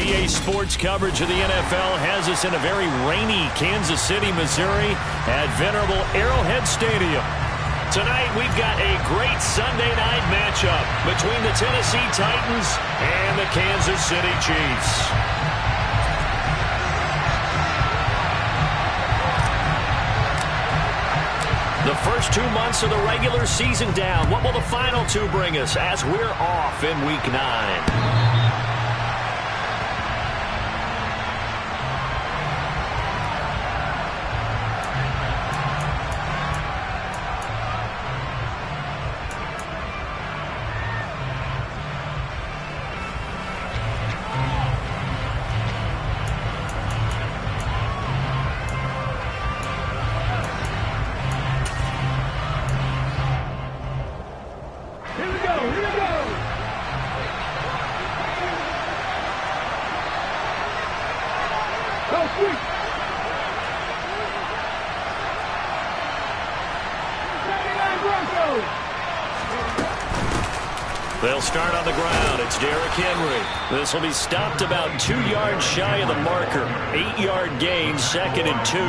EA Sports coverage of the NFL has us in a very rainy Kansas City, Missouri at venerable Arrowhead Stadium. Tonight, we've got a great Sunday night matchup between the Tennessee Titans and the Kansas City Chiefs. The first 2 months of the regular season down. What will the final two bring us as we're off in Week 9? They'll start on the ground. It's Derrick Henry. This will be stopped about 2 yards shy of the marker. 8-yard gain, 2nd and 2.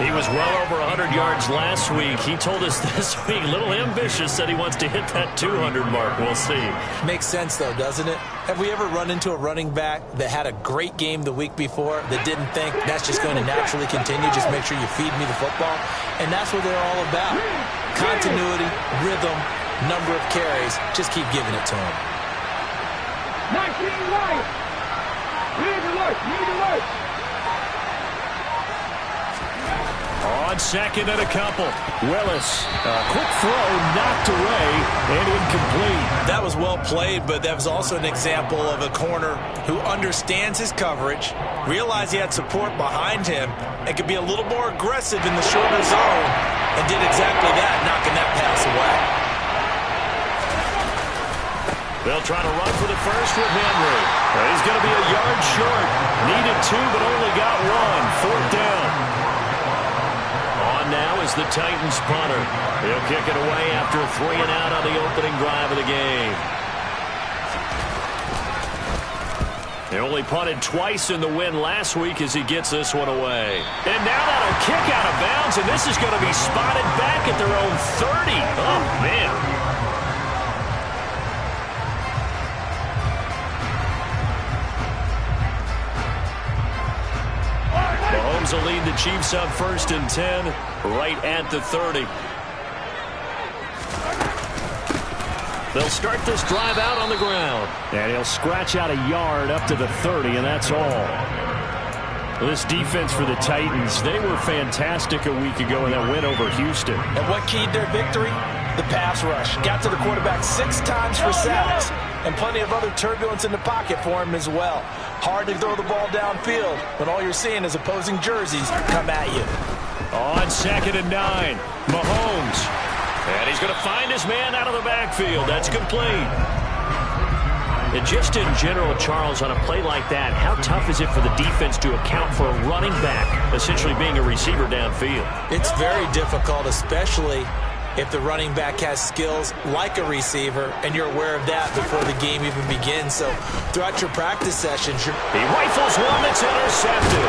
He was well over 100 yards last week. He told us this week, a little ambitious, said he wants to hit that 200 mark. We'll see. Makes sense, though, doesn't it? Have we ever run into a running back that had a great game the week before that didn't think that's just going to naturally continue? Just make sure you feed me the football. And that's what they're all about. Continuity, rhythm, number of carries. Just keep giving it to him. 19 right. Need to work. On 2nd and a couple. Willis. A quick throw knocked away and incomplete. That was well played, but that was also an example of a corner who understands his coverage, realized he had support behind him, and could be a little more aggressive in the shorter zone, and did exactly that, knocking that pass away. They'll try to run for the first with Henry. He's going to be a yard short. Needed 2, but only got 1. 4th down. On now is the Titans punter. He'll kick it away after a 3 and out on the opening drive of the game. They only punted twice in the win last week as he gets this one away. And now that'll kick out of bounds, and this is going to be spotted back at their own 30. Oh, man. Mahomes will lead the Chiefs up 1st and 10, right at the 30. They'll start this drive out on the ground. And he'll scratch out a yard up to the 30, and that's all. This defense for the Titans, they were fantastic a week ago in that win over Houston. And what keyed their victory? The pass rush. Got to the quarterback 6 times for sacks, and plenty of other turbulence in the pocket for him as well. Hard to throw the ball downfield when all you're seeing is opposing jerseys come at you. On 2nd and 9, Mahomes. And he's going to find his man out of the backfield. That's complete. And just in general, Charles, on a play like that, how tough is it for the defense to account for a running back essentially being a receiver downfield? It's very difficult, especially if the running back has skills like a receiver, and you're aware of that before the game even begins. So throughout your practice sessions, he rifles one that's intercepted.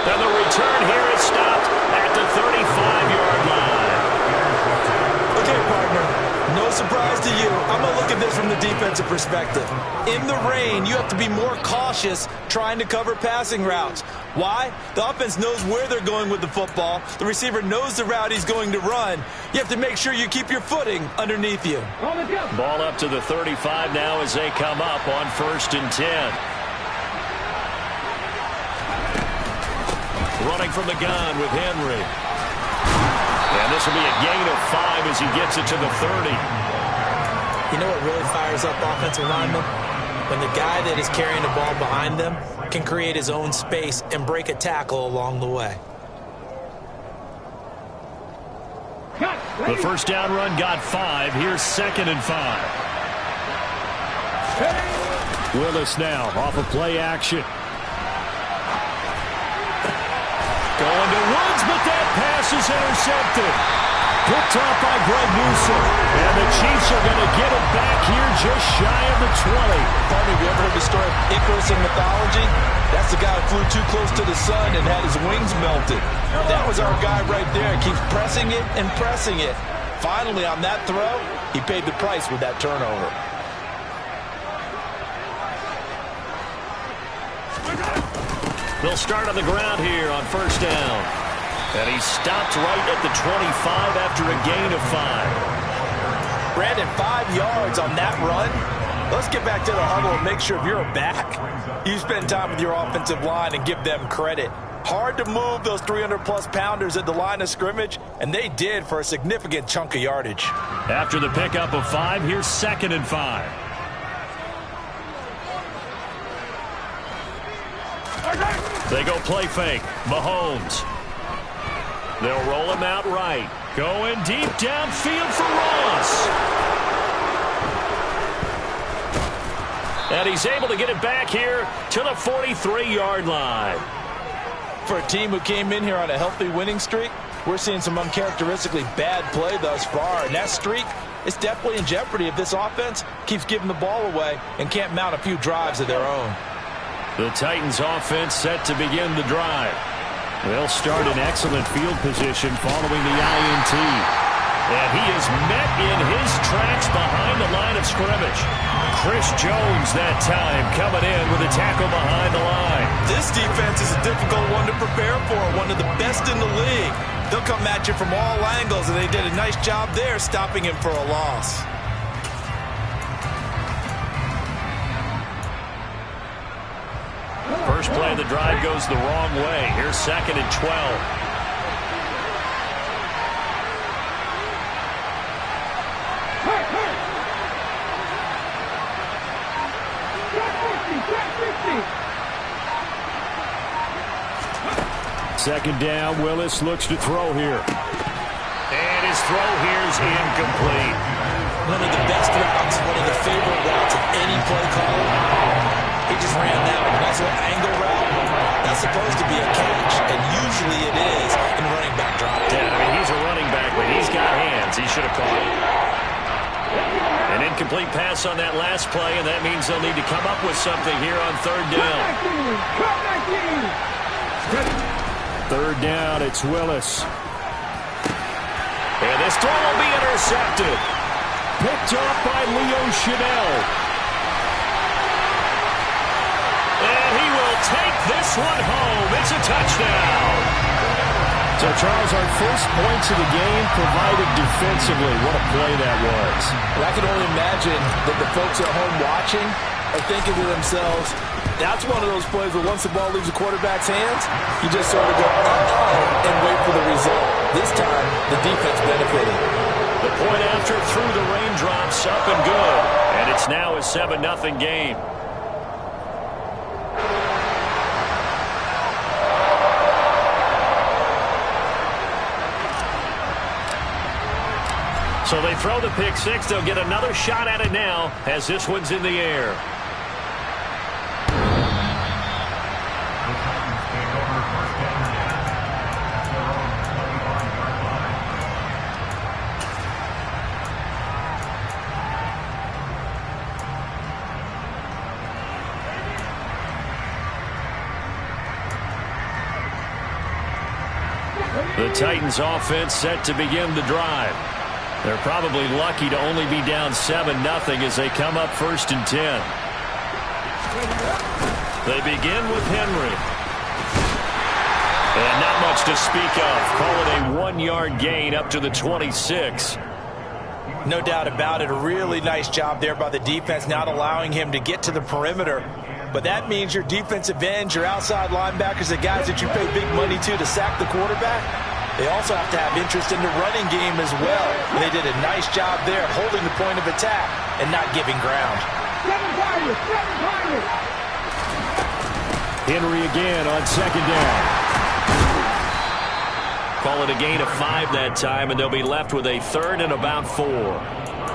And the return here is stopped at the 35-yard line. Okay, partner, no surprise to you. I'm going to look at this from the defensive perspective. In the rain, you have to be more cautious trying to cover passing routes. Why? The offense knows where they're going with the football. The receiver knows the route he's going to run. You have to make sure you keep your footing underneath you. Ball up to the 35 now as they come up on 1st and 10. Running from the gun with Henry. And this will be a gain of 5 as he gets it to the 30. You know what really fires up offensive linemen? When the guy that is carrying the ball behind them can create his own space and break a tackle along the way. The first down run got 5. Here's 2nd and 5. Willis now off of play action. Going to Woods, but that pass is intercepted. Picked off by Greg Newsom. And the Chiefs are going to get it back here just shy of the 20. Partner, have you ever heard the story of Icarus in mythology? That's the guy who flew too close to the sun and had his wings melted. That was our guy right there. Keeps pressing it and pressing it. Finally, on that throw, he paid the price with that turnover. They'll start on the ground here on first down. And he stopped right at the 25 after a gain of 5. Brandon, 5 yards on that run. Let's get back to the huddle and make sure if you're a back, you spend time with your offensive line and give them credit. Hard to move those 300-plus pounders at the line of scrimmage, and they did for a significant chunk of yardage. After the pickup of 5, here's 2nd and 5. They go play fake. Mahomes. They'll roll him out right. Going deep downfield for Ross. And he's able to get it back here to the 43-yard line. For a team who came in here on a healthy winning streak, we're seeing some uncharacteristically bad play thus far. And that streak is definitely in jeopardy if this offense keeps giving the ball away and can't mount a few drives of their own. The Titans offense set to begin the drive. They'll start in excellent field position following the INT. And he is met in his tracks behind the line of scrimmage. Chris Jones that time coming in with a tackle behind the line. This defense is a difficult one to prepare for, one of the best in the league. They'll come at you from all angles, and they did a nice job there stopping him for a loss. First play of the drive goes the wrong way. Here's 2nd and 12. Second down, Willis looks to throw here. And his throw here is incomplete. One of the best routes, one of the favorite routes of any play caller. He just ran that one. Nice little angle route. That's supposed to be a catch, and usually it is in running back drop. Yeah, I mean, he's a running back, but he's got hands. He should have caught it. An incomplete pass on that last play, and that means they'll need to come up with something here on 3rd down. Third down, it's Willis. And this throw will be intercepted. Picked off by Leo Chanel. And he will take this one home. It's a touchdown. So, Charles, our first points of the game provided defensively. What a play that was. Well, I can only imagine that the folks at home watching are thinking to themselves, that's one of those plays where once the ball leaves the quarterback's hands, you just sort of go, uh-oh, and wait for the result. This time, the defense benefited. The point after through the raindrops, up and good. And it's now a 7-0 game. So they throw the pick six. They'll get another shot at it now as this one's in the air. The Titans offense set to begin the drive. They're probably lucky to only be down 7-0 as they come up 1st and 10. They begin with Henry. And not much to speak of. Call it a 1-yard gain up to the 26. No doubt about it. A really nice job there by the defense, not allowing him to get to the perimeter. But that means your defensive ends, your outside linebackers, the guys that you pay big money to sack the quarterback, they also have to have interest in the running game as well. And they did a nice job there holding the point of attack and not giving ground. Henry again on 2nd down. Call it a gain of 5 that time, and they'll be left with a 3rd and about 4.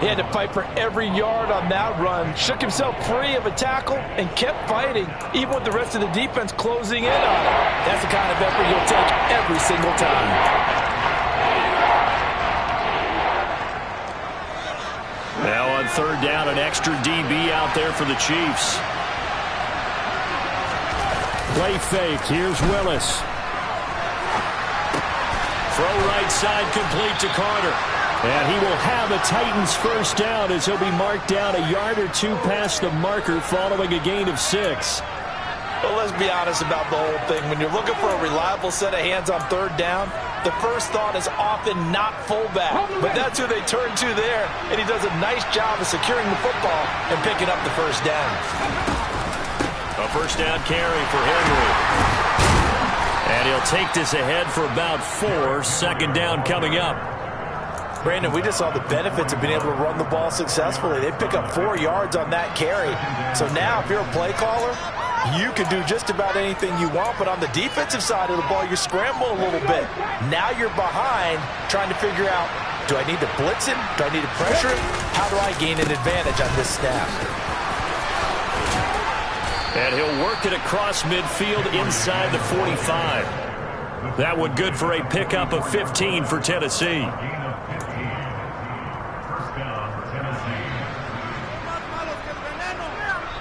He had to fight for every yard on that run. Shook himself free of a tackle and kept fighting, even with the rest of the defense closing in on him. That's the kind of effort you'll take every single time. Now on third down, an extra DB out there for the Chiefs. Play fake. Here's Willis. Throw right side complete to Carter. And he will have a Titans first down as he'll be marked down a yard or two past the marker following a gain of 6. Well, let's be honest about the whole thing. When you're looking for a reliable set of hands on third down, the first thought is often not fullback. But that's who they turn to there, and he does a nice job of securing the football and picking up the first down. A first down carry for Henry. And he'll take this ahead for about 4. Second down coming up. Brandon, we just saw the benefits of being able to run the ball successfully. They pick up 4 yards on that carry. So now, if you're a play caller, you can do just about anything you want, but on the defensive side of the ball, you're scrambling a little bit. Now you're behind, trying to figure out, do I need to blitz him? Do I need to pressure him? How do I gain an advantage on this snap? And he'll work it across midfield inside the 45. That one good for a pickup of 15 for Tennessee.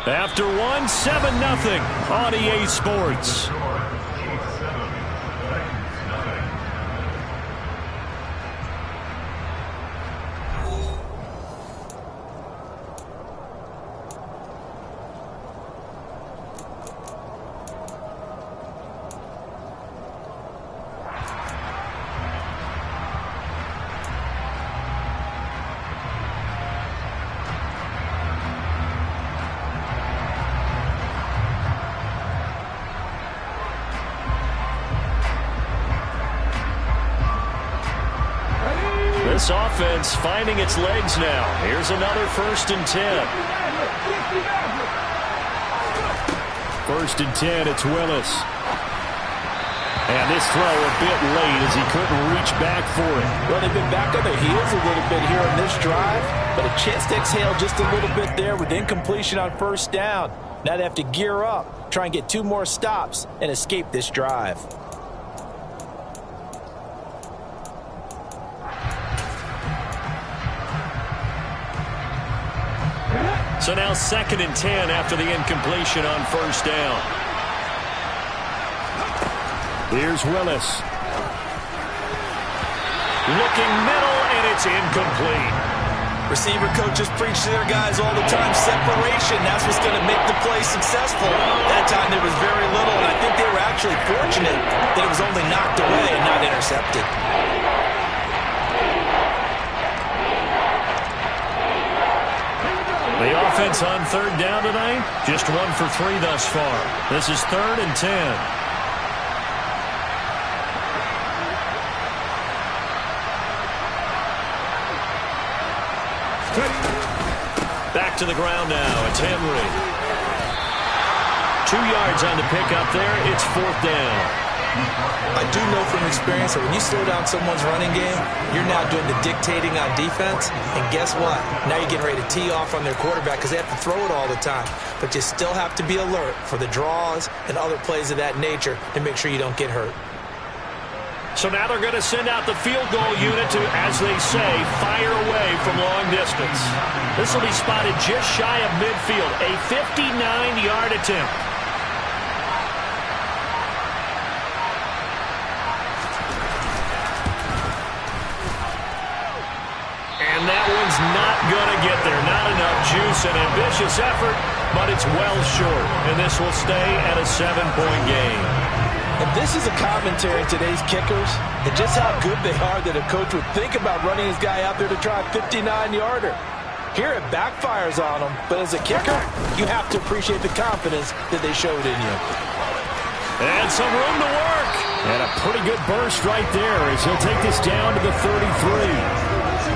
After 1, 7-0 on EA Sports. This offense finding its legs now. Here's another 1st and 10. 1st and 10, it's Willis. And this throw a bit late as he couldn't reach back for it. Well, they've been back on their heels a little bit here on this drive, but a chance to exhale just a little bit there with incompletion on first down. Now they have to gear up, try and get 2 more stops, and escape this drive. So now 2nd and 10 after the incompletion on first down. Here's Willis. Looking middle, and it's incomplete. Receiver coaches preach to their guys all the time, separation. That's what's going to make the play successful. That time there was very little, and I think they were actually fortunate that it was only knocked away and not intercepted. The offense on third down tonight, just 1 for 3 thus far. This is 3rd and 10. Back to the ground now. It's Henry. 2 yards on the pickup there. It's 4th down. I do know from experience that when you slow down someone's running game, you're now doing the dictating on defense. And guess what? Now you're getting ready to tee off on their quarterback because they have to throw it all the time. But you still have to be alert for the draws and other plays of that nature to make sure you don't get hurt. So now they're going to send out the field goal unit to, as they say, fire away from long distance. This will be spotted just shy of midfield, a 59-yard attempt. And that one's not going to get there. Not enough juice, an ambitious effort, but it's well short. And this will stay at a 7-point game. And this is a commentary on today's kickers and just how good they are that a coach would think about running his guy out there to try a 59-yarder. Here it backfires on him, but as a kicker, you have to appreciate the confidence that they showed in you. And some room to work. And a pretty good burst right there as he'll take this down to the 33.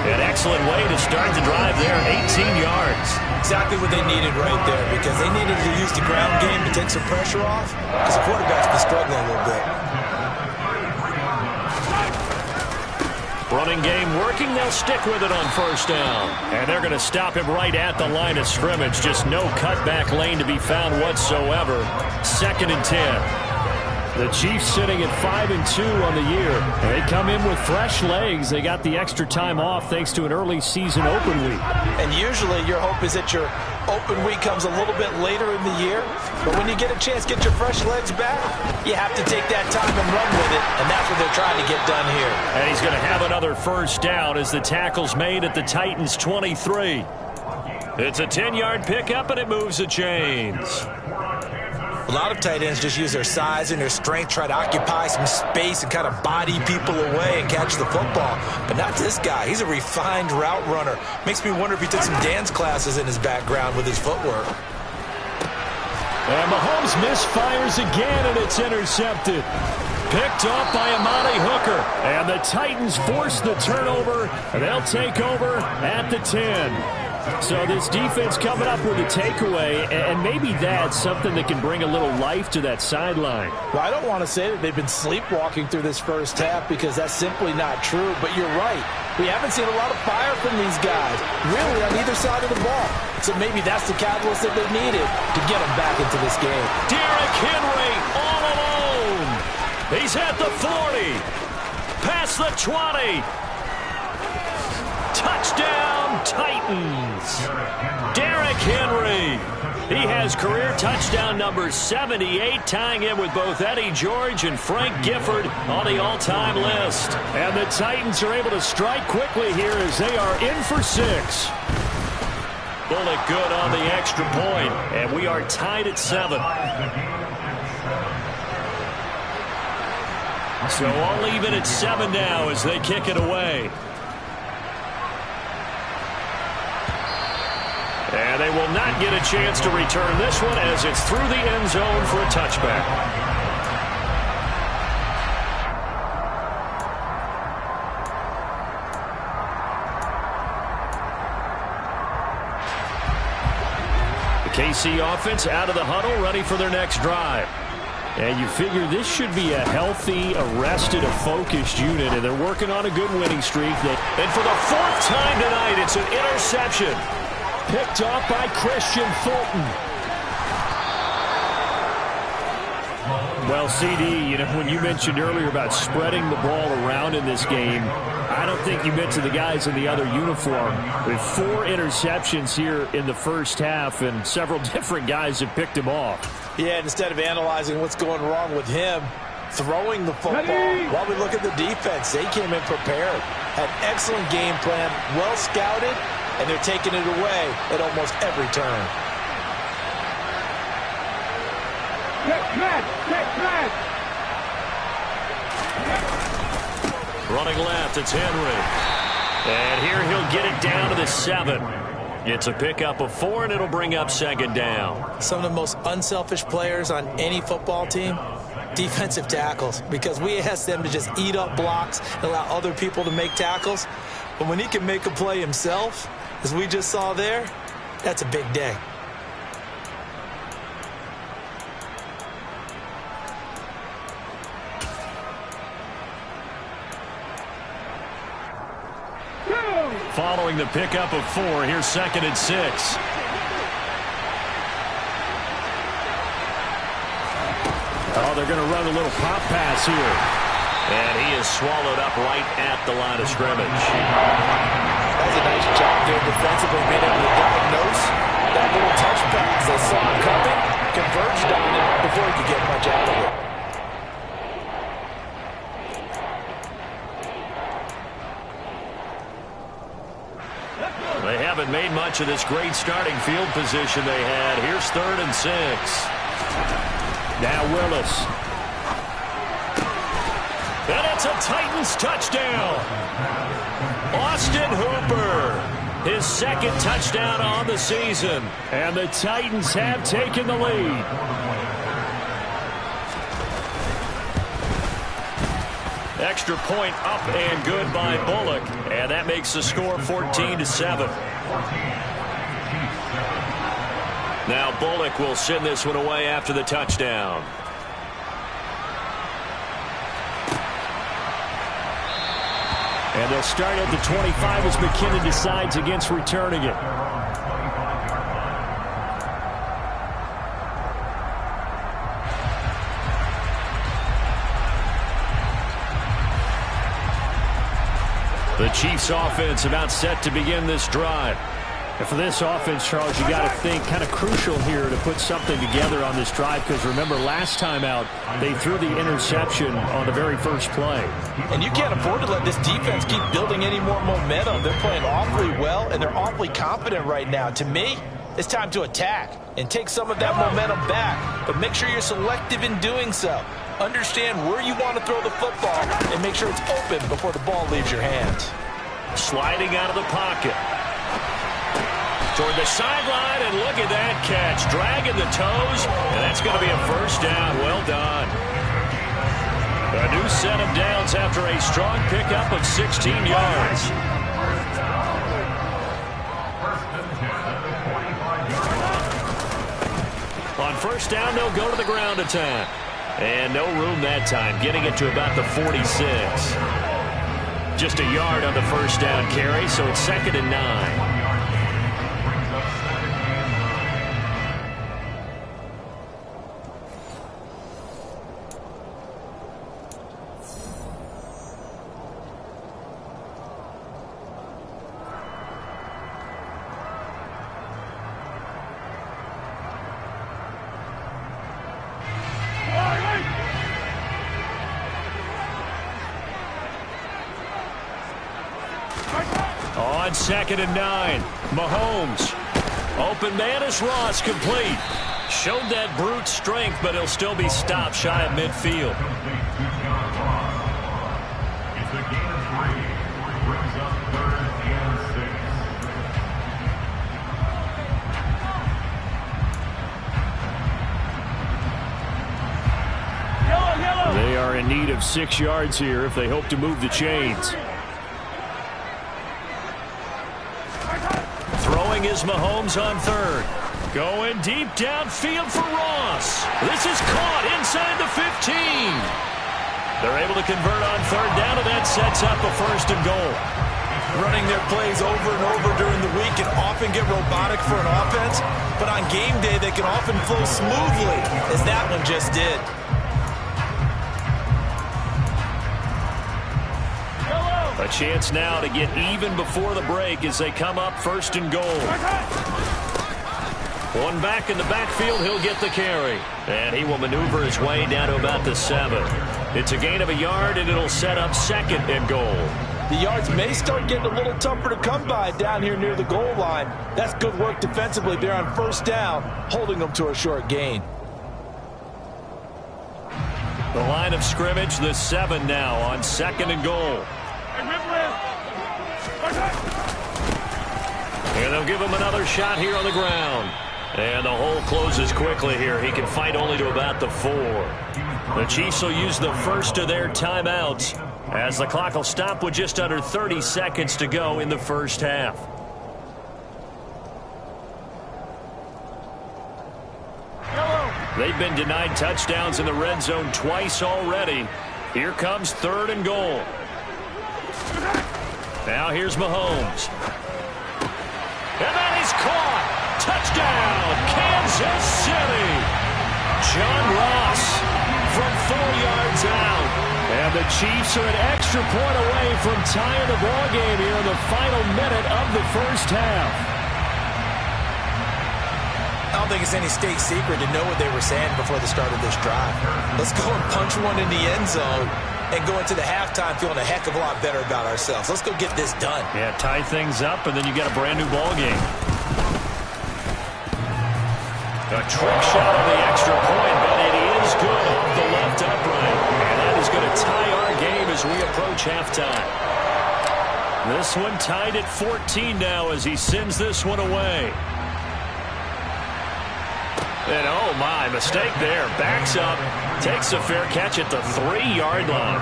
An excellent way to start the drive there, 18 yards. Exactly what they needed right there because they needed to use the ground game to take some pressure off because the quarterback's been struggling a little bit. Running game working, they'll stick with it on first down. And they're going to stop him right at the line of scrimmage. Just no cutback lane to be found whatsoever. 2nd and 10. The Chiefs sitting at 5-2 on the year. They come in with fresh legs. They got the extra time off thanks to an early season open week. And usually your hope is that your open week comes a little bit later in the year. But when you get a chance to get your fresh legs back, you have to take that time and run with it. And that's what they're trying to get done here. And he's going to have another first down as the tackle's made at the Titans' 23. It's a 10-yard pickup, and it moves the chains. A lot of tight ends just use their size and their strength, try to occupy some space and kind of body people away and catch the football. But not this guy. He's a refined route runner. Makes me wonder if he took some dance classes in his background with his footwork. And Mahomes misfires again, and it's intercepted. Picked off by Amani Hooker. And the Titans force the turnover. They'll take over at the 10. So this defense coming up with a takeaway, and maybe that's something that can bring a little life to that sideline. Well, I don't want to say that they've been sleepwalking through this first half because that's simply not true, but you're right. We haven't seen a lot of fire from these guys, really, on either side of the ball. So maybe that's the catalyst that they needed to get them back into this game. Derrick Henry all alone. He's at the 40. Past the 20. Touchdown, Titans. Derrick Henry. He has career touchdown number 78, tying in with both Eddie George and Frank Gifford on the all-time list. And the Titans are able to strike quickly here as they are in for 6. Bullock good on the extra point, and we are tied at 7. So all even at 7 now as they kick it away. And they will not get a chance to return this one as it's through the end zone for a touchback. The KC offense out of the huddle, ready for their next drive. And you figure this should be a healthy, arrested, a focused unit, and they're working on a good winning streak. And for the 4th time tonight, it's an interception. Picked off by Christian Fulton. Well, CD, you know, when you mentioned earlier about spreading the ball around in this game, I don't think you mentioned the guys in the other uniform. With 4 interceptions here in the first half, and several different guys have picked him off. Yeah, instead of analyzing what's going wrong with him, throwing the football, while we look at the defense, they came in prepared. Had excellent game plan, well scouted, and they're taking it away at almost every turn. Running left, it's Henry. And here he'll get it down to the 7. It's a pickup of 4, and it'll bring up 2nd down. Some of the most unselfish players on any football team, defensive tackles, because we ask them to just eat up blocks and allow other people to make tackles. But when he can make a play himself, as we just saw there, that's a big day. Following the pickup of 4, here's 2nd and 6. Oh, they're going to run a little pop pass here. And he is swallowed up right at the line of scrimmage. That's a nice job there defensively, being able to diagnose that little touch pass. They saw it coming, converged on it before he could get much out of it. They haven't made much of this great starting field position they had. Here's 3rd and 6. Now Willis. And it's a Titans touchdown. Austin Hooper. His 2nd touchdown on the season. And the Titans have taken the lead. Extra point up and good by Bullock. And that makes the score 14-7. Now Bullock will send this one away after the touchdown. And they'll start at the 25 as McKinnon decides against returning it. The Chiefs offense about set to begin this drive. And for this offense, Charles, you got to think kind of crucial here to put something together on this drive, because remember last time out they threw the interception on the very first play. And you can't afford to let this defense keep building any more momentum. They're playing awfully well, and they're awfully confident right now. To me, it's time to attack and take some of that momentum back, but make sure you're selective in doing so. Understand where you want to throw the football and make sure it's open before the ball leaves your hands. Sliding out of the pocket. Toward the sideline, and look at that catch. Dragging the toes, and that's going to be a first down. Well done. A new set of downs after a strong pickup of 16 yards. On first down, they'll go to the ground attack. And no room that time, getting it to about the 46. Just a yard on the first down carry, so it's 2nd and 9. On 2nd and 9, Mahomes. Open man is Ross, complete. Showed that brute strength, but he'll still be stopped shy of midfield. It's a gain of 3. Brings up 3rd and 6. They are in need of 6 yards here if they hope to move the chains. Throwing is Mahomes on 3rd. Going deep downfield for Ross. This is caught inside the 15. They're able to convert on 3rd down, and that sets up a 1st and goal. Running their plays over and over during the week can often get robotic for an offense, but on game day they can often flow smoothly, as that one just did. A chance now to get even before the break as they come up 1st and goal. One back in the backfield, he'll get the carry. And he will maneuver his way down to about the 7. It's a gain of a yard, and it'll set up 2nd and goal. The yards may start getting a little tougher to come by down here near the goal line. That's good work defensively there on 1st down, holding them to a short gain. The line of scrimmage, the 7 now on 2nd and goal. And they'll give him another shot here on the ground. And the hole closes quickly here. He can fight only to about the 4. The Chiefs will use the first of their timeouts as the clock will stop with just under 30 seconds to go in the first half. They've been denied touchdowns in the red zone twice already. Here comes 3rd and goal. Now here's Mahomes. And that is caught. Touchdown, Kansas City. John Ross from 4 yards out. And the Chiefs are an extra point away from tying the ball game here in the final minute of the first half. I don't think it's any state secret to know what they were saying before the start of this drive. Let's go and punch one in the end zone and go into the halftime feeling a heck of a lot better about ourselves. Let's go get this done. Yeah, tie things up, and then you got a brand new ball game. A trick shot on the extra point, but it is good off the left upright. And that is going to tie our game as we approach halftime. This one tied at 14 now as he sends this one away. And oh my, mistake there. Backs up, takes a fair catch at the 3-yard line.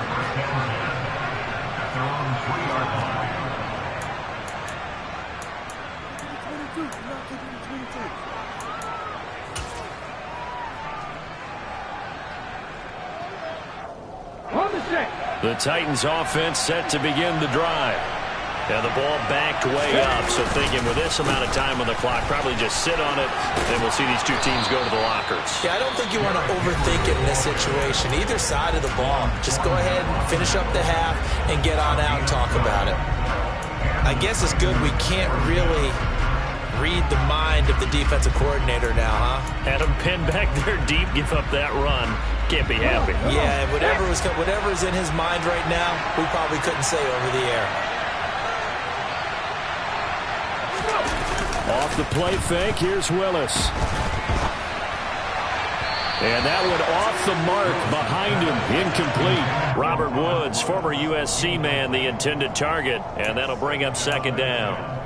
The Titans offense set to begin the drive. And the ball backed way up, so thinking with this amount of time on the clock, probably just sit on it, and we'll see these two teams go to the lockers. Yeah, I don't think you want to overthink it in this situation. Either side of the ball. Just go ahead and finish up the half and get on out and talk about it. I guess it's good we can't really read the mind of the defensive coordinator now, huh? Had him pinned back there deep, give up that run. Can't be happy. Yeah, whatever is in his mind right now, we probably couldn't say over the air. Off the play fake, here's Willis. And that one off the mark behind him, incomplete. Robert Woods, former USC man, the intended target, and that'll bring up second down.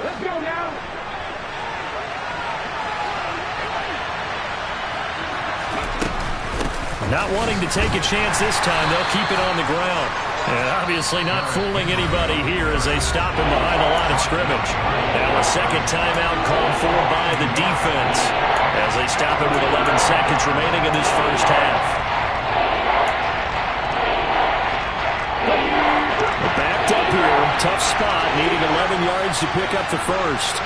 Let's go now. Not wanting to take a chance this time, they'll keep it on the ground. And obviously not fooling anybody here as they stop him behind the line of scrimmage. Now a second timeout called for by the defense as they stop it with 11 seconds remaining in this first half. Backed up here, tough spot, needing 11 yards to pick up the first.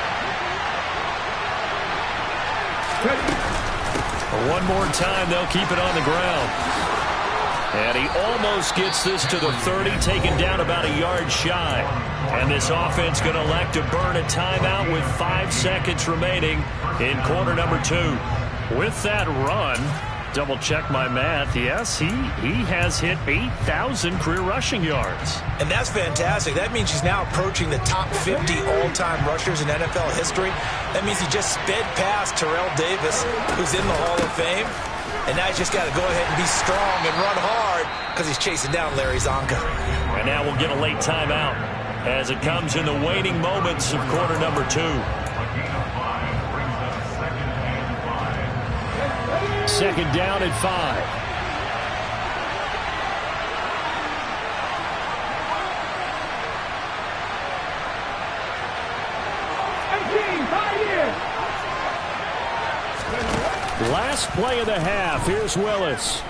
One more time, they'll keep it on the ground. And he almost gets this to the 30, taken down about a yard shy. And this offense going to elect to burn a timeout with 5 seconds remaining in quarter number 2. With that run, double check my math. Yes, he has hit 8,000 career rushing yards. And that's fantastic. That means he's now approaching the top 50 all-time rushers in NFL history. That means he just sped past Terrell Davis, who's in the Hall of Fame. And now he's just got to go ahead and be strong and run hard because he's chasing down Larry Zonka. And now we'll get a late timeout as it comes in the waning moments of quarter number 2. Second down at 5. Last play of the half. Here's Willis.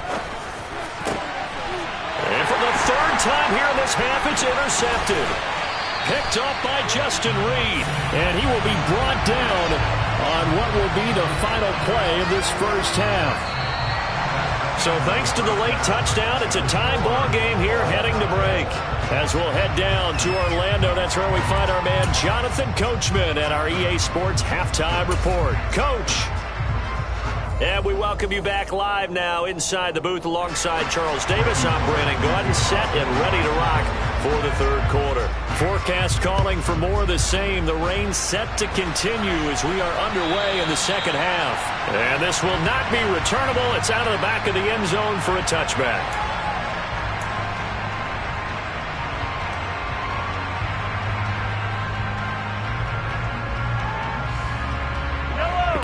And for the third time here in this half, it's intercepted. Picked up by Justin Reed. And he will be brought down on what will be the final play of this first half. So thanks to the late touchdown, it's a tie ball game here heading to break. As we'll head down to Orlando, that's where we find our man Jonathan Coachman at our EA Sports Halftime Report. Coach. And we welcome you back live now inside the booth alongside Charles Davis. I'm Brandon Gordon, set and ready to rock for the third quarter. Forecast calling for more of the same. The rain set to continue as we are underway in the second half. And this will not be returnable. It's out of the back of the end zone for a touchback.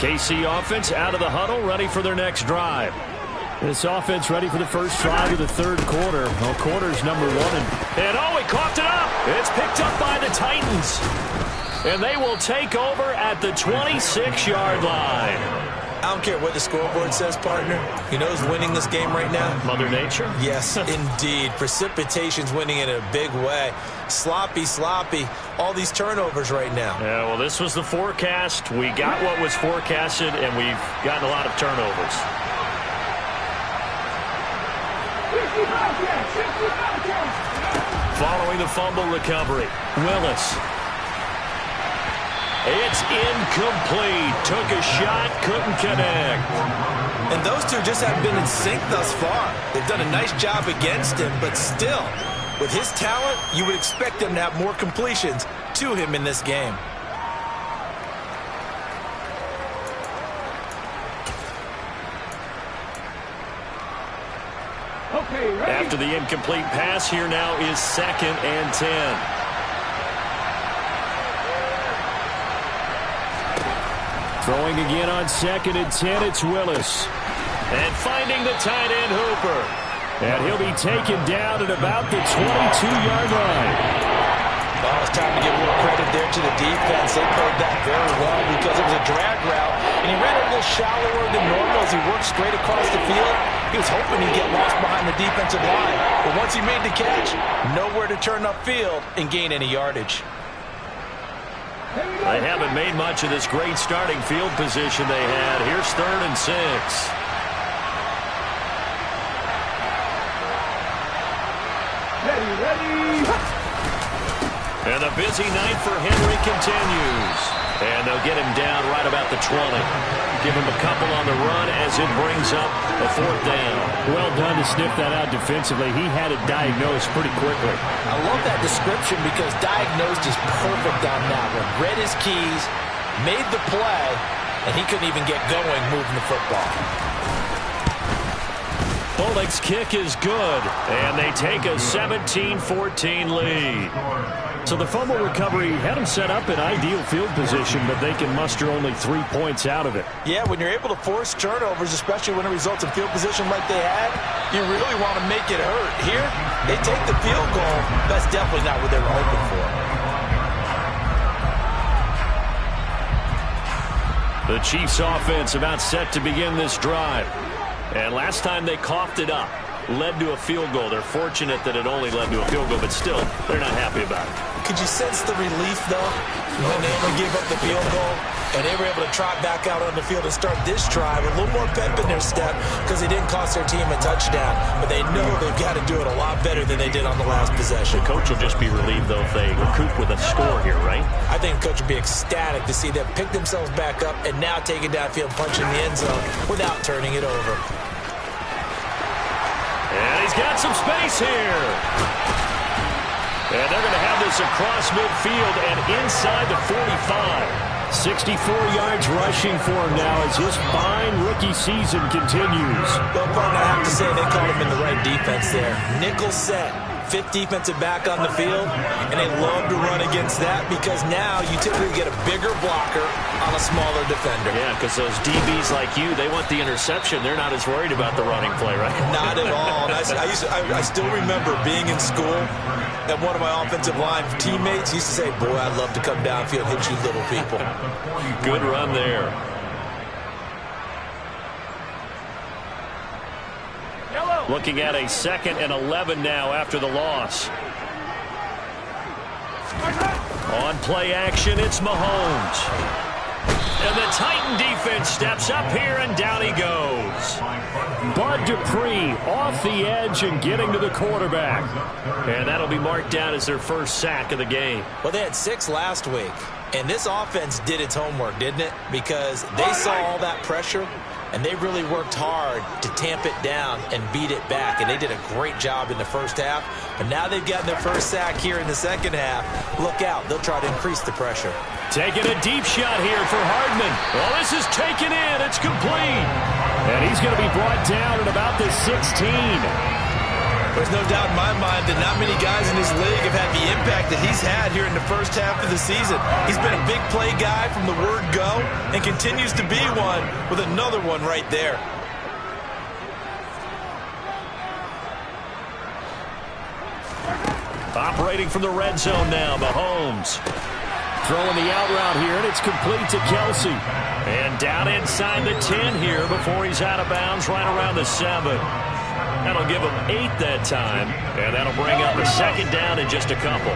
KC offense out of the huddle, ready for their next drive. This offense ready for the first drive of the third quarter. Well, quarter's number 1. And oh, he coughed it up. It's picked up by the Titans. And they will take over at the 26-yard line. I don't care what the scoreboard says, partner. You know who's winning this game right now? Mother Nature? Yes, indeed. Precipitation's winning it in a big way. Sloppy. All these turnovers right now. Yeah, well, this was the forecast. We got what was forecasted, and we've gotten a lot of turnovers. Following the fumble recovery, Willis. It's incomplete. Took a shot, couldn't connect. And those two just haven't been in sync thus far. They've done a nice job against him, but still, with his talent, you would expect them to have more completions to him in this game. Okay, ready? After the incomplete pass, here now is 2nd and 10. Throwing again on 2nd and 10, it's Willis. And finding the tight end Hooper. And he'll be taken down at about the 22-yard line. Well, it's time to give a little credit there to the defense. They played that very well because it was a drag route, and he ran it a little shallower than normal as he worked straight across the field. He was hoping he'd get lost behind the defensive line, but once he made the catch, nowhere to turn upfield and gain any yardage. They haven't made much of this great starting field position they had. Here's 3rd and 6. Ready. And the busy night for Henry continues. And they'll get him down right about the 20. Give him a couple on the run as it brings up a 4th down. Well done to sniff that out defensively. He had it diagnosed pretty quickly. I love that description because diagnosed is perfect on that one. Read his keys, made the play, and he couldn't even get going moving the football. Bullock's kick is good, and they take a 17-14 lead. So the fumble recovery had them set up in ideal field position, but they can muster only 3 points out of it. Yeah, when you're able to force turnovers, especially when it results in field position like they had, you really want to make it hurt. Here, they take the field goal. That's definitely not what they were hoping for. The Chiefs offense about set to begin this drive. And last time they coughed it up, led to a field goal. They're fortunate that it only led to a field goal, but still, they're not happy about it. Could you sense the relief, though, when they only gave up the field goal and they were able to trot back out on the field and start this drive with a little more pep in their step because they didn't cost their team a touchdown, but they know they've got to do it a lot better than they did on the last possession. The coach will just be relieved, though, if they recoup with a score here, right? I think the coach would be ecstatic to see them pick themselves back up and now take it downfield, punching the end zone without turning it over. And he's got some space here. And they're going to have this across midfield and inside the 45. 64 yards rushing for him now as his fine rookie season continues. Well, partner, I have to say they called him in the right defense there. Nickel set. 5th defensive back on the field, and they love to run against that because now you typically get a bigger blocker on a smaller defender. Yeah, because those DBs like you, they want the interception. They're not as worried about the running play, right? Not at all. And I still remember being in school, and one of my offensive line teammates used to say, boy, I'd love to come downfield and hit you little people. Good run there. Looking at a 2nd and 11 now after the loss. On play action, it's Mahomes. And the Titan defense steps up here, and down he goes. Bud Dupree off the edge and getting to the quarterback. And that'll be marked down as their first sack of the game. Well, they had 6 last week, and this offense did its homework, didn't it? Because they saw all that pressure, and they really worked hard to tamp it down and beat it back. And they did a great job in the first half. But now they've gotten their first sack here in the second half. Look out. They'll try to increase the pressure. Taking a deep shot here for Hardman. Well, this is taken in. It's complete. And he's going to be brought down at about the 16. There's no doubt in my mind that not many guys in this league have had the impact that he's had here in the first half of the season. He's been a big play guy from the word go and continues to be one with another one right there. Operating from the red zone now, Mahomes. Throwing the out route here, and it's complete to Kelsey. And down inside the 10 here before he's out of bounds right around the 7. That'll give him 8 that time, and that'll bring up a 2nd down in just a couple.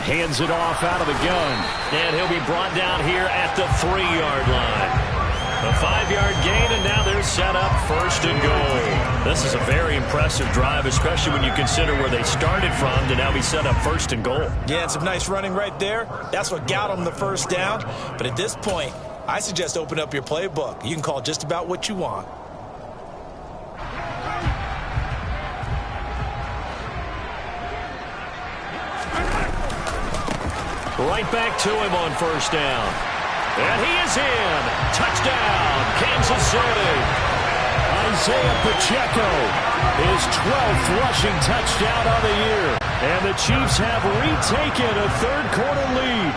Hands it off out of the gun. And he'll be brought down here at the 3-yard line. A 5-yard gain, and now they're set up 1st and goal. This is a very impressive drive, especially when you consider where they started from to now be set up 1st and goal. Yeah, and some nice running right there. That's what got them the first down. But at this point, I suggest open up your playbook. You can call just about what you want. Right back to him on 1st down. And he is in. Touchdown, Kansas City. Isaiah Pacheco, his 12th rushing touchdown on the year. And the Chiefs have retaken a 3rd-quarter lead.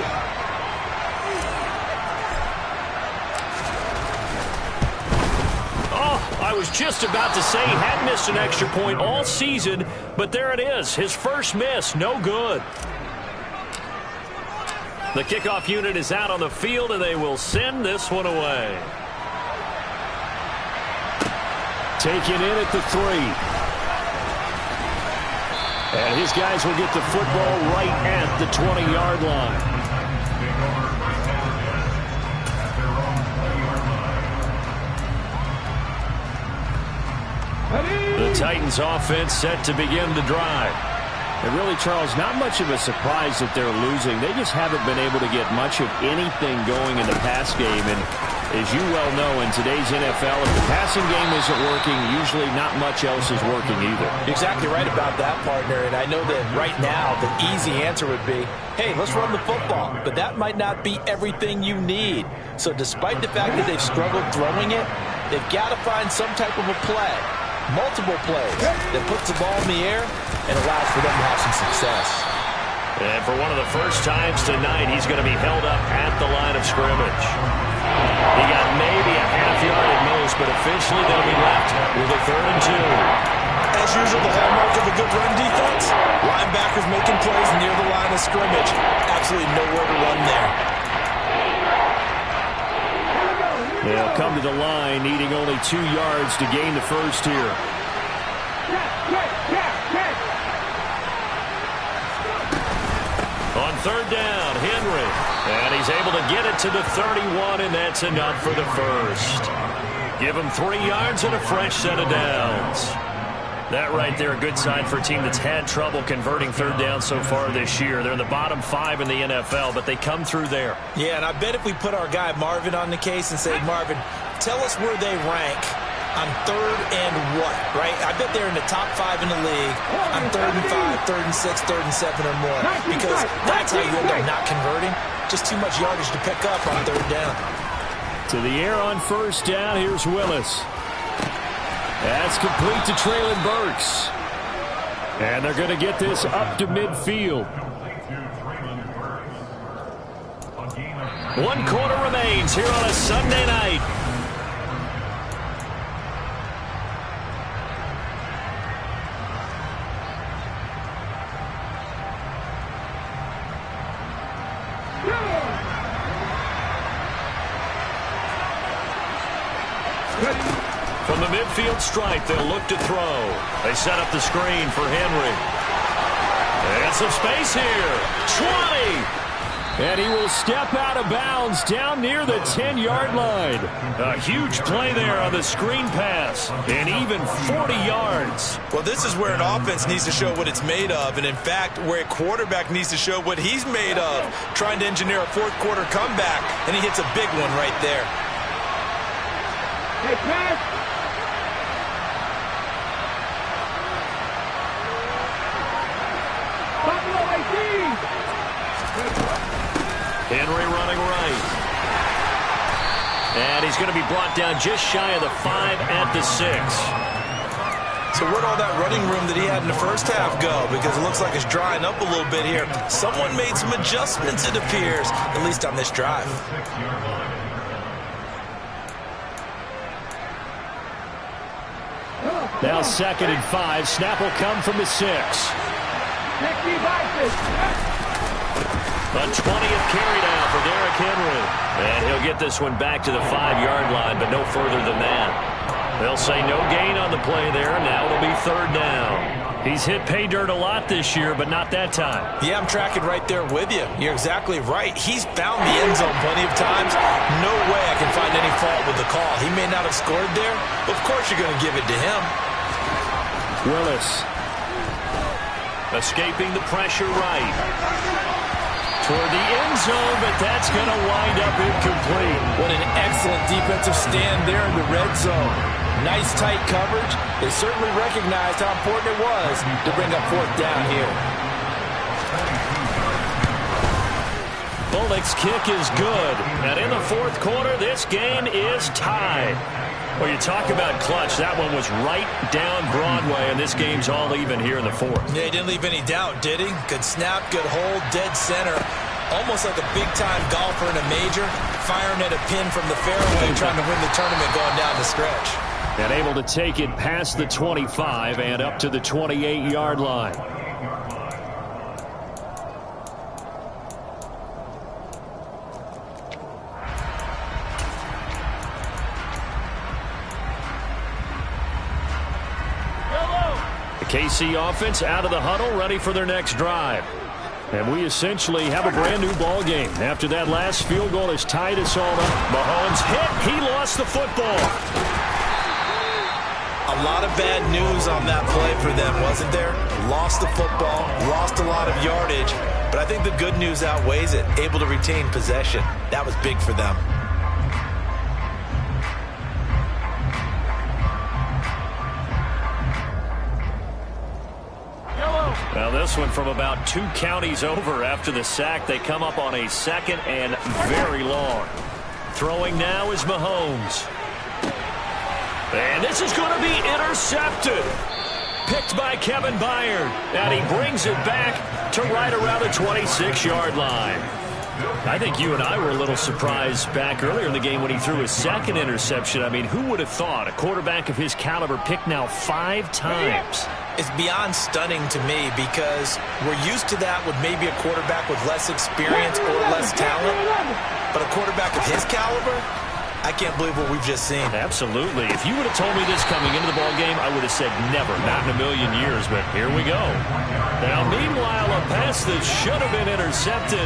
I was just about to say he hadn't missed an extra point all season, but there it is. His first miss, no good. The kickoff unit is out on the field, and they will send this one away. Taken in at the 3. And his guys will get the football right at the 20-yard line. The Titans offense set to begin the drive. And really, Charles, not much of a surprise that they're losing. They just haven't been able to get much of anything going in the pass game. And as you well know, in today's NFL, if the passing game isn't working, usually not much else is working either. You're exactly right about that, partner. And I know that right now the easy answer would be, hey, let's run the football. But that might not be everything you need. So despite the fact that they've struggled throwing it, they've got to find some type of a play. Multiple plays that puts the ball in the air and allows for them to have some success. And for one of the first times tonight, he's going to be held up at the line of scrimmage. He got maybe a half yard at most, but officially they'll be left with a 3rd and 2. As usual, the hallmark of a good run defense, linebackers making plays near the line of scrimmage. Absolutely nowhere to run there. They'll come to the line, needing only 2 yards to gain the first here. On 3rd down, Henry. And he's able to get it to the 31, and that's enough for the first. Give him 3 yards and a fresh set of downs. That right there, a good sign for a team that's had trouble converting 3rd down so far this year. They're in the bottom 5 in the NFL, but they come through there. Yeah, and I bet if we put our guy Marvin on the case and say, Marvin, tell us where they rank on 3rd and what, right? I bet they're in the top 5 in the league on 3rd and 5, 3rd and 6, 3rd and 7 or more, because that's how you end up not converting. Just too much yardage to pick up on 3rd down. To the air on 1st down, here's Willis. That's complete to Traylon Burks. And they're going to get this up to midfield. 1 quarter remains here on a Sunday night. From the midfield stripe, they'll look to throw. They set up the screen for Henry. And some space here. 20. And he will step out of bounds down near the 10-yard line. A huge play there on the screen pass. And even 40 yards. Well, this is where an offense needs to show what it's made of. And, in fact, where a quarterback needs to show what he's made of. Trying to engineer a 4th quarter comeback. And he hits a big one right there. Hey, pass. Henry running right. And he's going to be brought down just shy of the 5 at the 6. So where'd all that running room that he had in the first half go? Because it looks like it's drying up a little bit here. Someone made some adjustments, it appears, at least on this drive. Now 2nd and 5. Snap will come from the 6. A 20th carry down for Derrick Henry. And he'll get this one back to the 5-yard line, but no further than that. They'll say no gain on the play there. Now it'll be 3rd down. He's hit pay dirt a lot this year, but not that time. Yeah, I'm tracking right there with you. You're exactly right. He's found the end zone plenty of times. No way I can find any fault with the call. He may not have scored there, but of course you're going to give it to him. Willis. Escaping the pressure right. Toward the end zone, but that's going to wind up incomplete. What an excellent defensive stand there in the red zone. Nice tight coverage. They certainly recognized how important it was to bring up 4th down here. Bullock's kick is good. And in the 4th quarter, this game is tied. Well, you talk about clutch. That one was right down Broadway, and this game's all even here in the 4th. Yeah, he didn't leave any doubt, did he? Good snap, good hold, dead center. Almost like a big-time golfer in a major, firing at a pin from the fairway, trying to win the tournament going down the stretch. And able to take it past the 25 and up to the 28-yard line. The KC offense out of the huddle, ready for their next drive. And we essentially have a brand new ball game. After that last field goal has tied us all up. Mahomes hit. He lost the football. A lot of bad news on that play for them, wasn't there? Lost the football, lost a lot of yardage, but I think the good news outweighs it. Able to retain possession. That was big for them. Well, this one from about 2 counties over after the sack. They come up on a second and very long. Throwing now is Mahomes. And this is going to be intercepted. Picked by Kevin Byard. And he brings it back to right around the 26-yard line. I think you and I were a little surprised back earlier in the game when he threw his second interception. I mean, who would have thought a quarterback of his caliber picked now 5 times? It's beyond stunning to me because we're used to that with maybe a quarterback with less experience or less talent. But a quarterback of his caliber, I can't believe what we've just seen. Absolutely. If you would have told me this coming into the ballgame, I would have said never, not in a million years, but here we go. Now, meanwhile, a pass that should have been intercepted,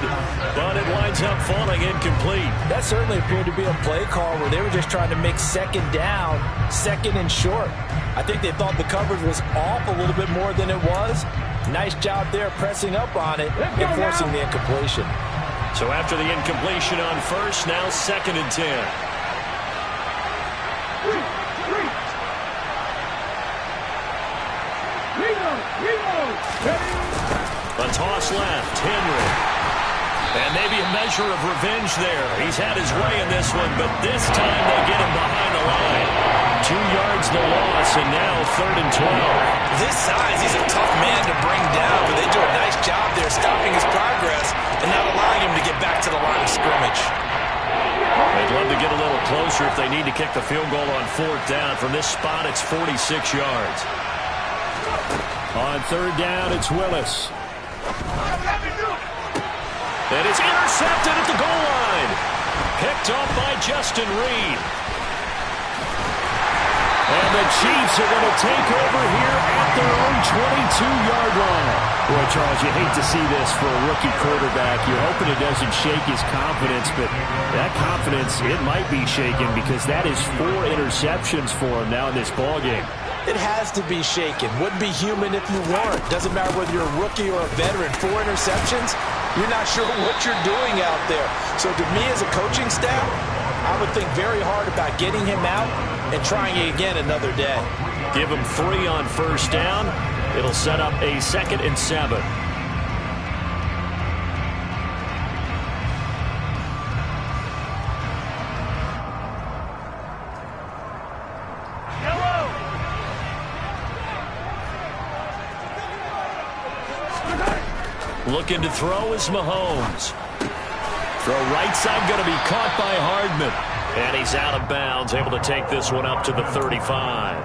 but it winds up falling incomplete. That certainly appeared to be a play call where they were just trying to make second down, second and short. I think they thought the coverage was off a little bit more than it was. Nice job there pressing up on it and forcing the incompletion. So after the incompletion on first, now 2nd and 10. A toss left, Henry. And maybe a measure of revenge there. He's had his way in this one, but this time they get him behind the line. 2 yards the loss, and now 3rd and 12. This size, he's a tough man to bring down, but they do a nice job there stopping his progress and not allowing him to get back to the line of scrimmage. They'd love to get a little closer if they need to kick the field goal on 4th down. From this spot, it's 46 yards. On 3rd down, it's Willis. And it's intercepted at the goal line. Picked off by Justin Reed. And the Chiefs are going to take over here at their own 22-yard line. Boy, Charles, you hate to see this for a rookie quarterback. You're hoping it doesn't shake his confidence, but that confidence, it might be shaken because that is 4 interceptions for him now in this ballgame. It has to be shaken. Wouldn't be human if you weren't. Doesn't matter whether you're a rookie or a veteran. 4 interceptions, you're not sure what you're doing out there. So to me as a coaching staff, I would think very hard about getting him out and trying it again another day. Give him 3 on 1st down. It'll set up a 2nd and 7. Looking to throw is Mahomes. Throw right side going to be caught by Hardman. And he's out of bounds, able to take this one up to the 35.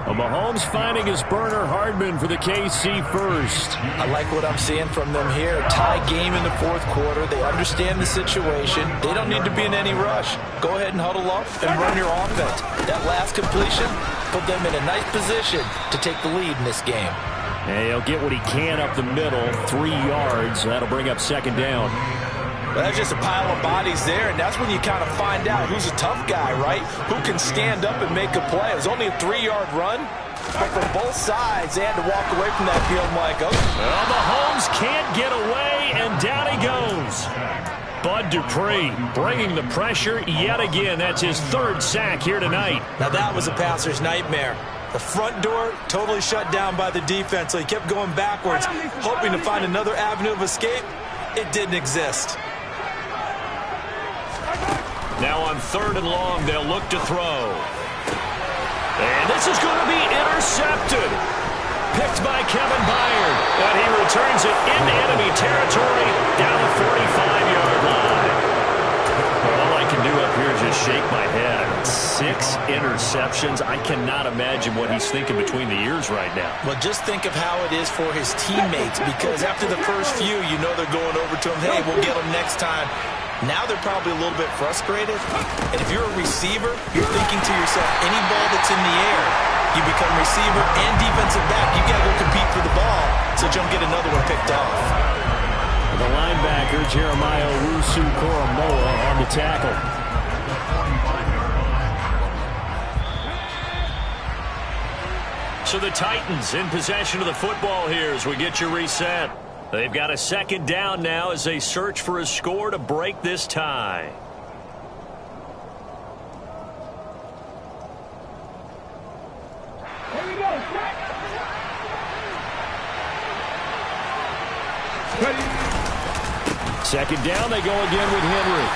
Well, Mahomes finding his burner Hardman for the KC first. I like what I'm seeing from them here. Tie game in the 4th quarter. They understand the situation. They don't need to be in any rush. Go ahead and huddle up and run your offense. That last completion put them in a nice position to take the lead in this game. And he'll get what he can up the middle, 3 yards. That'll bring up 2nd down. Well, that's just a pile of bodies there, and that's when you kind of find out who's a tough guy, right? Who can stand up and make a play. It was only a 3-yard run, but from both sides, they had to walk away from that field like, oh. Well, Mahomes can't get away, and down he goes. Bud Dupree bringing the pressure yet again. That's his 3rd sack here tonight. Now that was a passer's nightmare. The front door totally shut down by the defense, so he kept going backwards, hoping to find another avenue of escape. It didn't exist. Now on 3rd and long, they'll look to throw. And this is going to be intercepted. Picked by Kevin Byard. And he returns it into enemy territory down the 45-yard line. All I can do up here is just shake my head. 6 6 interceptions. I cannot imagine what he's thinking between the ears right now. Well, just think of how it is for his teammates, because after the first few, you know they're going over to him, hey, we'll get him next time. Now they're probably a little bit frustrated. And if you're a receiver, you're thinking to yourself, any ball that's in the air, you become receiver and defensive back. You got to go compete for the ball so you don't get another one picked off. The linebacker, Jeremiah Owusu-Koramoah, on the tackle. So the Titans in possession of the football here as we get you reset. They've got a second down now as they search for a score to break this tie. Here we go. Ready. Second down, they go again with Henry.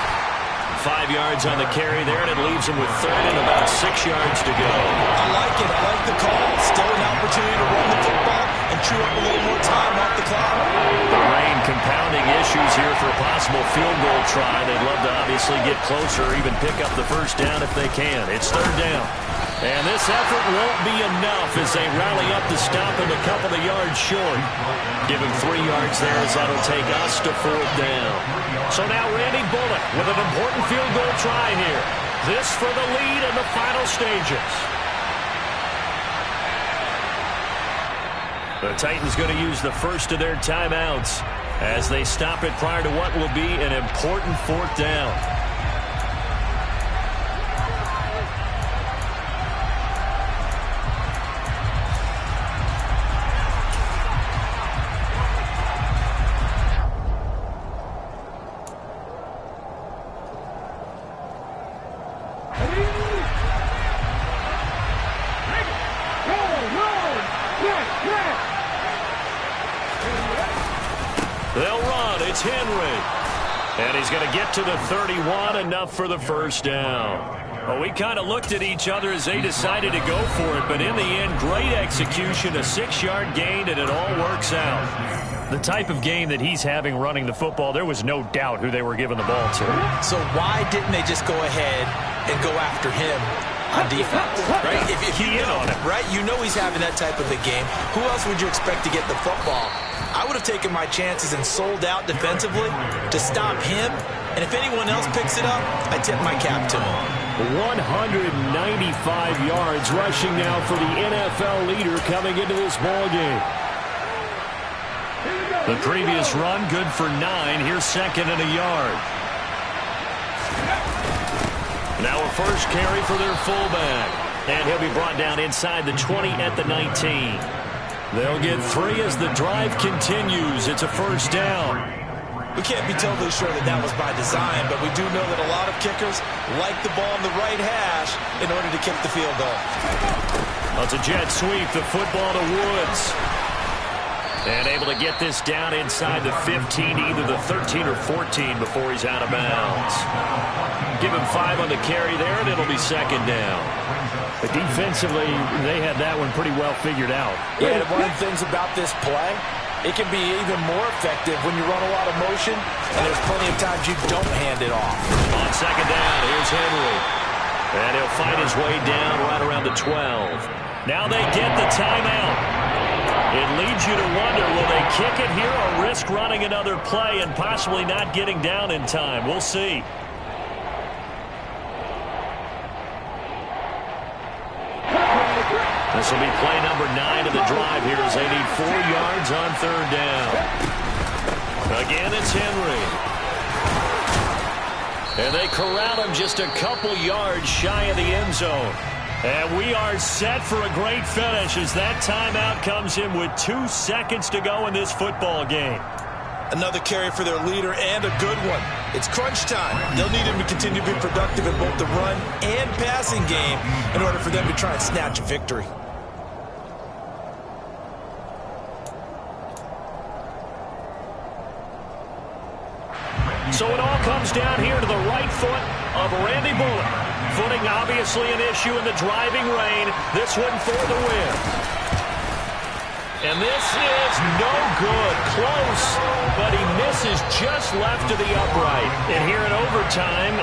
5 yards on the carry there, and it leaves him with third and about 6 yards to go. I like it. I like the call. Still an opportunity to run the football and chew up a little more time off the clock. The rain compounding issues here for a possible field goal try. They'd love to obviously get closer or even pick up the first down if they can. It's third down. And this effort won't be enough as they rally up to stop him a couple of yards short. Give him 3 yards there as that'll take us to fourth down. So now Randy Bullock with an important field goal try here. This for the lead in the final stages. The Titans going to use the first of their timeouts as they stop it prior to what will be an important fourth down. They'll run. It's Henry. And he's going to get to the 31, enough for the first down. Well, we kind of looked at each other as they decided to go for it, but in the end, great execution, a 6-yard gain, and it all works out. The type of game that he's having running the football, there was no doubt who they were giving the ball to. So why didn't they just go ahead and go after him on defense? Right? If you know, on him. right? You know he's having that type of a game. Who else would you expect to get the football? I would have taken my chances and sold out defensively to stop him. And if anyone else picks it up, I tip my cap to him. 195 yards rushing now for the NFL leader coming into this ball game. The previous run, good for 9. Here's second and a yard. Now a first carry for their fullback. And he'll be brought down inside the 20 at the 19. They'll get 3 as the drive continues. It's a first down. We can't be totally sure that that was by design, but we do know that a lot of kickers like the ball in the right hash in order to kick the field goal. Well, it's a jet sweep, the football to Woods. And able to get this down inside the 15, either the 13 or 14 before he's out of bounds. Give him 5 on the carry there, and it'll be second down. But defensively, they had that one pretty well figured out. Yeah, and one of the things about this play, it can be even more effective when you run a lot of motion, and there's plenty of times you don't hand it off. On second down, here's Henry. And he'll fight his way down right around the 12. Now they get the timeout. It leads you to wonder, will they kick it here or risk running another play and possibly not getting down in time? We'll see. This will be play number 9 of the drive here as they need 4 yards on third down. Again, it's Henry. And they corral him just a couple yards shy of the end zone. And we are set for a great finish as that timeout comes in with 2 seconds to go in this football game. Another carry for their leader and a good one. It's crunch time. They'll need him to continue to be productive in both the run and passing game in order for them to try and snatch a victory. So it all comes down here to the right foot of Randy Bullock. Footing obviously an issue in the driving rain. This one for the win. And this is no good. Close, but he misses just left to the upright. And here in overtime,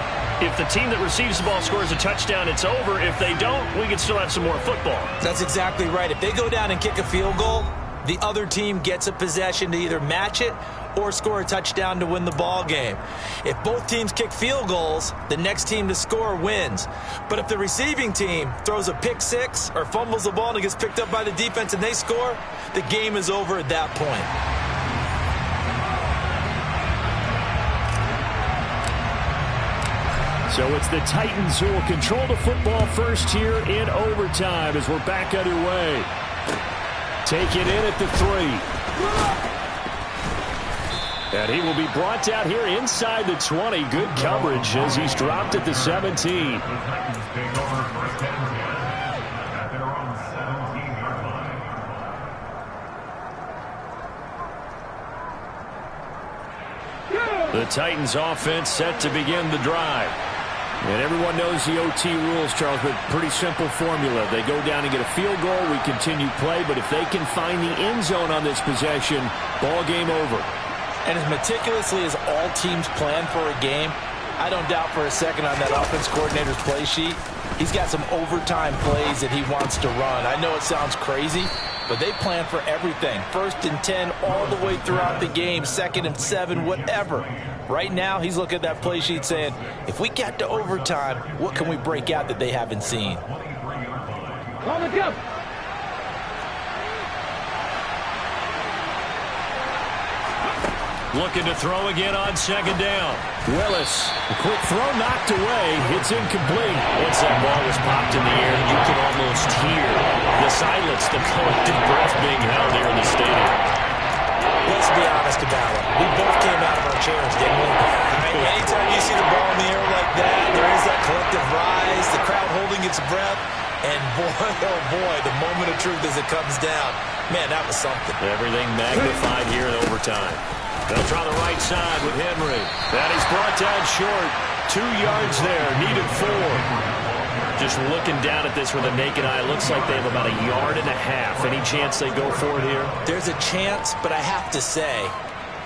If the team that receives the ball scores a touchdown, it's over. If they don't, we can still have some more football. That's exactly right. If they go down and kick a field goal, the other team gets a possession to either match it or score a touchdown to win the ball game. If both teams kick field goals, the next team to score wins. But if the receiving team throws a pick six or fumbles the ball and it gets picked up by the defense and they score, the game is over at that point. So it's the Titans who will control the football first here in overtime as we're back underway. Take it in at the 3. And he will be brought down here inside the 20. Good coverage as he's dropped at the 17. The Titans take over first and 10 at their own 17-yard line. The Titans offense set to begin the drive. And everyone knows the OT rules, Charles, but pretty simple formula. They go down and get a field goal, we continue play, but if they can find the end zone on this possession, ball game over. And as meticulously as all teams plan for a game, I don't doubt for a second on that offense coordinator's play sheet, he's got some overtime plays that he wants to run. I know it sounds crazy, but they plan for everything. 1st and 10 all the way throughout the game, 2nd and 7, whatever. Right now, he's looking at that play sheet saying, if we get to overtime, what can we break out that they haven't seen? On the jump. Looking to throw again on 2nd down. Willis, a quick throw knocked away. It's incomplete. Once that ball was popped in the air, you could almost hear the silence, the collective breath being held here in the stadium. Let's be honest about it. We both came out of our chairs, didn't we? Anytime you see the ball in the air like that, there is that collective rise, the crowd holding its breath, and boy, oh boy, the moment of truth as it comes down. Man, that was something. Everything magnified here in overtime. They'll try the right side with Henry. That is brought down short. 2 yards there, needed 4. Just looking down at this with a naked eye, looks like they have about 1.5 yards. Any chance they go for it here? There's a chance, but I have to say,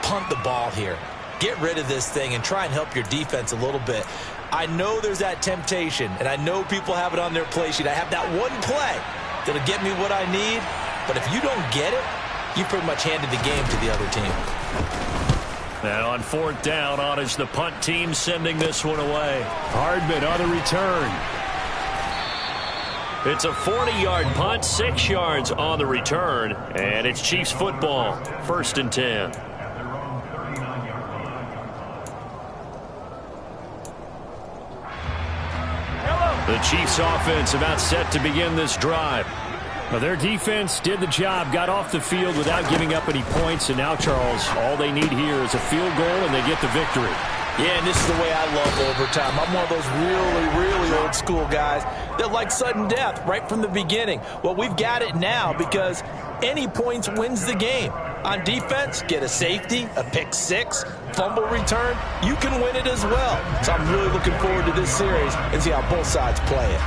punt the ball here. Get rid of this thing and try and help your defense a little bit. I know there's that temptation, and I know people have it on their play sheet. I have that one play that'll get me what I need, but if you don't get it, you pretty much handed the game to the other team. And on 4th down, on is the punt team sending this one away. Hardman on the return. It's a 40-yard punt, 6 yards on the return, and it's Chiefs football, 1st and 10. The Chiefs offense about set to begin this drive. Well, their defense did the job, got off the field without giving up any points, and now, Charles, all they need here is a field goal, and they get the victory. Yeah, and this is the way I love overtime. I'm one of those really old school guys that like sudden death right from the beginning. Well, we've got it now because any points wins the game. On defense, get a safety, a pick six, fumble return, you can win it as well. So I'm really looking forward to this series and see how both sides play it.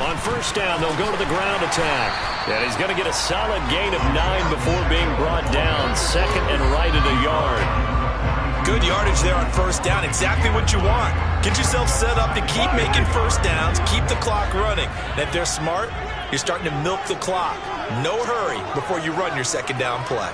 On 1st down, they'll go to the ground attack. And he's going to get a solid gain of 9 before being brought down. 2nd and right at a yard. Good yardage there on 1st down. Exactly what you want. Get yourself set up to keep making 1st downs, keep the clock running. And if they're smart, you're starting to milk the clock. No hurry before you run your 2nd down play.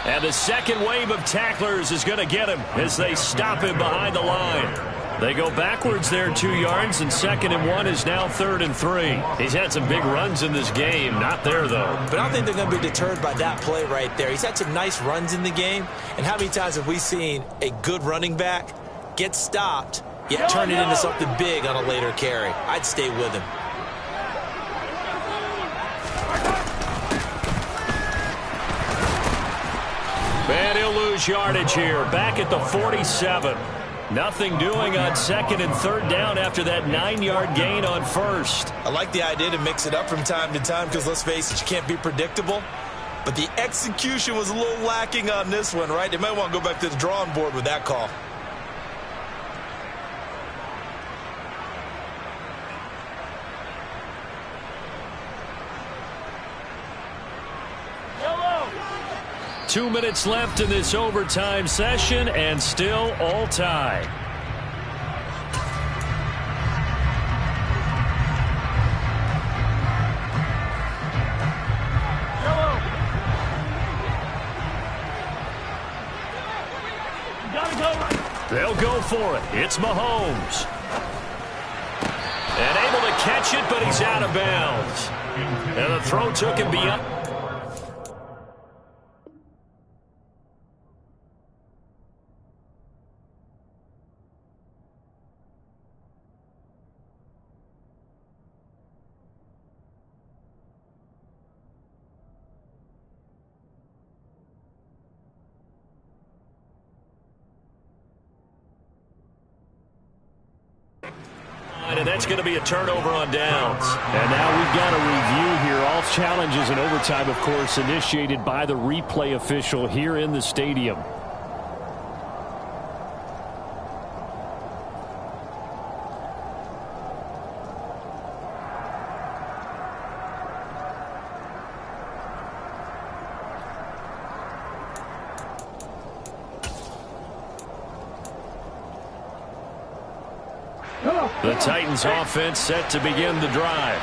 And the second wave of tacklers is going to get him as they stop him behind the line. They go backwards there 2 yards, and 2nd and 1 is now 3rd and 3. He's had some big runs in this game. Not there, though. But I don't think they're going to be deterred by that play right there. He's had some nice runs in the game. And how many times have we seen a good running back get stopped, yet turn it into something big on a later carry? I'd stay with him. And he'll lose yardage here. Back at the 47. Nothing doing on 2nd and 3rd down after that 9-yard gain on 1st. I like the idea to mix it up from time to time because, let's face it, you can't be predictable. But the execution was a little lacking on this one, right? They might want to go back to the drawing board with that call. Yellow. 2 minutes left in this overtime session, and still all tied. They'll go for it. It's Mahomes. And able to catch it, but he's out of bounds. And the throw took him beyond. And that's going to be a turnover on downs. And now we've got a review here. All challenges in overtime, of course, initiated by the replay official here in the stadium. The Titans offense set to begin the drive.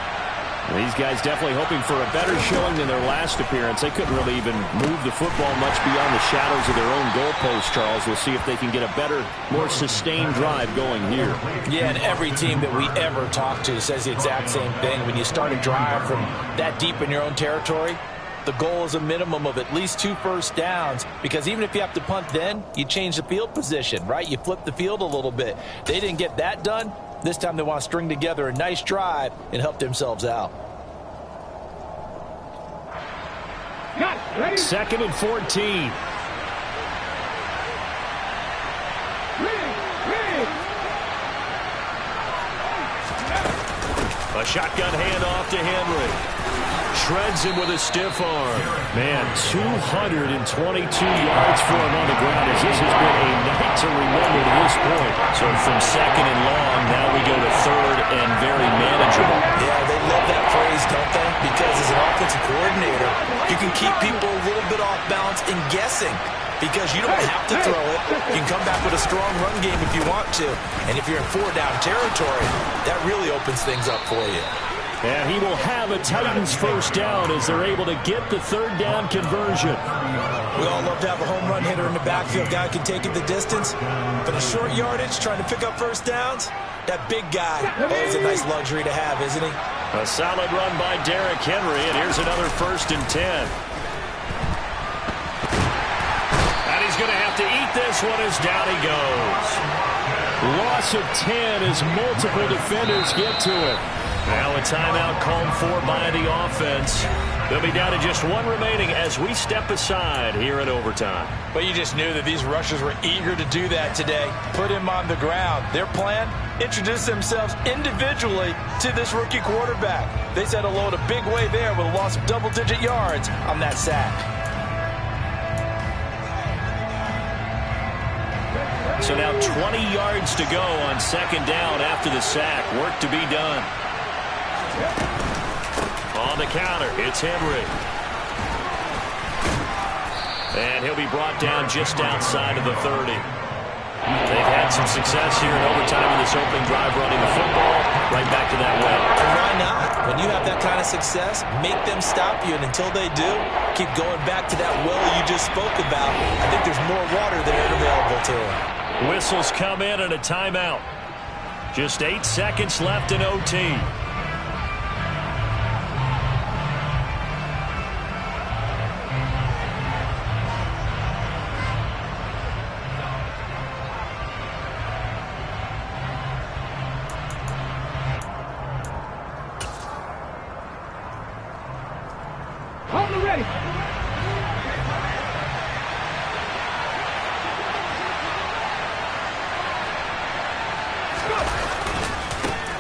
These guys definitely hoping for a better showing than their last appearance. They couldn't really even move the football much beyond the shadows of their own goalpost, Charles. We'll see if they can get a better, more sustained drive going here. Yeah, and every team that we ever talk to says the exact same thing. When you start a drive from that deep in your own territory, the goal is a minimum of at least 2 first downs, because even if you have to punt then, you change the field position, right? You flip the field a little bit. They didn't get that done. This time they want to string together a nice drive and help themselves out. Second and 14. A shotgun handoff to Henry. Shreds him with a stiff arm. Man, 222 yards for him on the ground, as this has been a night to remember to this point. So from second and long, now we go to third and very manageable. Yeah, they love that phrase, don't they? Because as an offensive coordinator, you can keep people a little bit off balance and guessing, because you don't have to throw it. You can come back with a strong run game if you want to. And if you're in 4-down territory, that really opens things up for you. And he will have a Titans first down as they're able to get the third down conversion. We all love to have a home run hitter in the backfield. Guy can take it the distance. But a short yardage, trying to pick up first downs, that big guy is a nice luxury to have, isn't he? A solid run by Derrick Henry, and here's another 1st and 10. And he's going to have to eat this one as down he goes. Loss of 10 as multiple defenders get to it. Now a timeout called for by the offense. They'll be down to just 1 remaining as we step aside here in overtime. But you just knew that these rushers were eager to do that today. Put him on the ground. Their plan? Introduce themselves individually to this rookie quarterback. They said hello in a big way there with a loss of double-digit yards on that sack. So now 20 yards to go on 2nd down after the sack. Work to be done. On the counter, it's Henry. And he'll be brought down just outside of the 30. They've had some success here in overtime in this opening drive running the football. Right back to that well. Why not? When you have that kind of success, make them stop you. And until they do, keep going back to that well you just spoke about. I think there's more water there available to them. Whistles come in and a timeout. Just 8 seconds left in OT.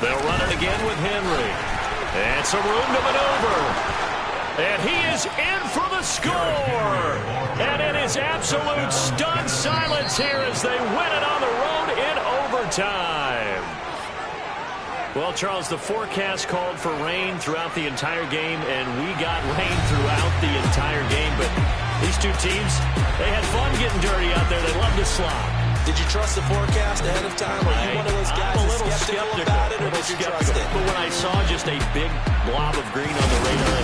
They'll run it again with Henry. And some room to maneuver. And he is in for the score. And it is absolute stunned silence here as they win it on the road in overtime. Well, Charles, the forecast called for rain throughout the entire game, and we got rain throughout the entire game. But these two teams, they had fun getting dirty out there. They love to slop. Did you trust the forecast ahead of time? Or are you one of those guys I'm a that's little skeptical about it, or did you trust it? But when I saw just a big blob of green on the radar,